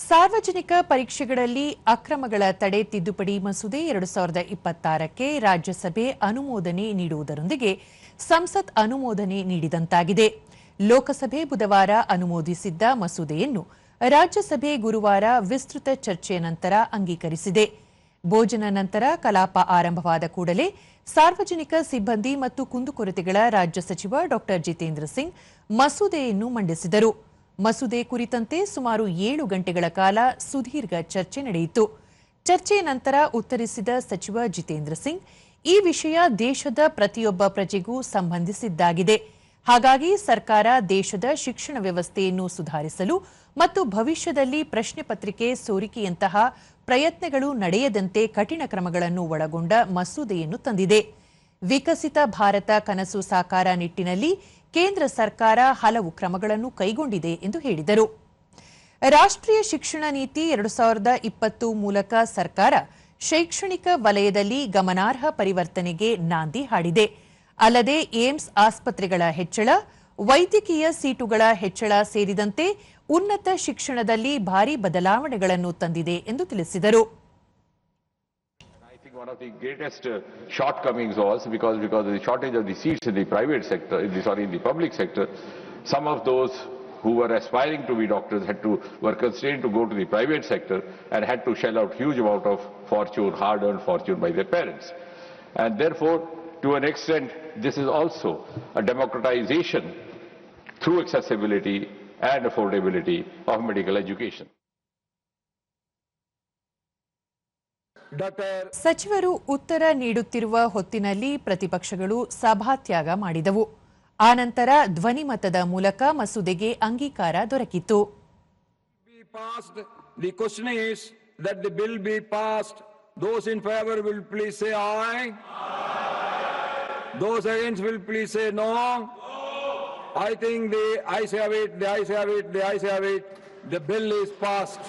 ಸಾರ್ವಜನಿಕ ಪರೀಕ್ಷೆಗಳಲ್ಲಿ ಅಕ್ರಮಗಳ ತಡೆ ತಿದ್ದುಪಡಿ ಮಸೂದೆ 2026ಕ್ಕೆ ರಾಜ್ಯಸಭೆ ಅನುಮೋದನೆ ನೀಡುವುದರೊಂದಿಗೆ ಸಂಸತ್ ಅನುಮೋದನೆ ನೀಡಿದಂತಾಗಿದೆ. ಲೋಕಸಭೆ ಬುಧವಾರ ಅನುಮೋದಿಸಿದ್ದ ಮಸೂದೆಯನ್ನು ರಾಜ್ಯಸಭೆ ಗುರುವಾರ ವಿಸ್ತೃತ ಚರ್ಚೆಯ ನಂತರ ಅಂಗೀಕರಿಸಿದೆ. ಭೋಜನ ನಂತರ ಕಲಾಪ ಆರಂಭವಾದ ಕೂಡಲೇ ಸಾರ್ವಜನಿಕ ಸಿಬ್ಬಂದಿ ಮತ್ತು ಕುಂದುಕೊರತೆಗಳ ರಾಜ್ಯ ಸಚಿವ ಡಾ ಜಿತೇಂದ್ರ ಸಿಂಗ್ ಮಸೂದೆಯನ್ನು ಮಂಡಿಸಿದರು. ಮಸೂದೆ ಕುರಿತಂತೆ ಸುಮಾರು 7 ಗಂಟೆಗಳ ಕಾಲ ಸುದೀರ್ಘ ಚರ್ಚೆ ನಡೆಯಿತು. ಚರ್ಚೆಯ ನಂತರ ಉತ್ತರಿಸಿದ ಸಚಿವ ಜಿತೇಂದ್ರ ಸಿಂಗ್, ಈ ವಿಷಯ ದೇಶದ ಪ್ರತಿಯೊಬ್ಬ ಪ್ರಜೆಗೂ ಸಂಬಂಧಿಸಿದ್ದಾಗಿದೆ. ಹಾಗಾಗಿ ಸರ್ಕಾರ ದೇಶದ ಶಿಕ್ಷಣ ವ್ಯವಸ್ಥೆಯನ್ನು ಸುಧಾರಿಸಲು ಮತ್ತು ಭವಿಷ್ಯದಲ್ಲಿ ಪ್ರಶ್ನೆ ಪತ್ರಿಕೆ ಸೋರಿಕೆಯಂತಹ ಪ್ರಯತ್ನಗಳು ನಡೆಯದಂತೆ ಕಠಿಣ ಕ್ರಮಗಳನ್ನು ಒಳಗೊಂಡ ಮಸೂದೆಯನ್ನು ತಂದಿದೆ. ವಿಕಸಿತ ಭಾರತ ಕನಸು ಸಾಕಾರ ನಿಟ್ಟಿನಲ್ಲಿ ಕೇಂದ್ರ ಸರ್ಕಾರ ಹಲವು ಕ್ರಮಗಳನ್ನು ಕೈಗೊಂಡಿದೆ ಎಂದು ಹೇಳಿದರು. ರಾಷ್ಟ್ರೀಯ ಶಿಕ್ಷಣ ನೀತಿ 2020 ಮೂಲಕ ಸರ್ಕಾರ ಶೈಕ್ಷಣಿಕ ವಲಯದಲ್ಲಿ ಗಮನಾರ್ಹ ಪರಿವರ್ತನೆಗೆ ನಾಂದಿ ಹಾಡಿದೆ. ಅಲ್ಲದೆ ಏಮ್ಸ್ ಆಸ್ಪತ್ರೆಗಳ ಹೆಚ್ಚಳ, ವೈದ್ಯಕೀಯ ಸೀಟುಗಳ ಹೆಚ್ಚಳ ಸೇರಿದಂತೆ ಉನ್ನತ ಶಿಕ್ಷಣದಲ್ಲಿ ಭಾರಿ ಬದಲಾವಣೆಗಳನ್ನು ತಂದಿದೆ ಎಂದು ತಿಳಿಸಿದರು. One of the greatest shortcomings was because of the shortage of the seats in the private sector, in the public sector, some of those who were aspiring to be doctors were constrained to go to the private sector and had to shell out huge amount of fortune, hard-earned fortune by their parents. And therefore, to an extent, this is also a democratization through accessibility and affordability of medical education. ಸಚಿವರು ಉತ್ತರ ನೀಡುತ್ತಿರುವ ಹೊತ್ತಿನಲ್ಲಿ ಪ್ರತಿಪಕ್ಷಗಳು ಸಭಾತ್ಯಾಗ ಮಾಡಿದವು. ಆನಂತರ ಧ್ವನಿಮತದ ಮೂಲಕ ಮಸೂದೆಗೆ ಅಂಗೀಕಾರ ದೊರಕಿತು. The question is that the bill be passed. Those in favor will please say aye. Those against will please say no. I think the ayes have it, the ayes have it, the ayes have it. The bill is passed.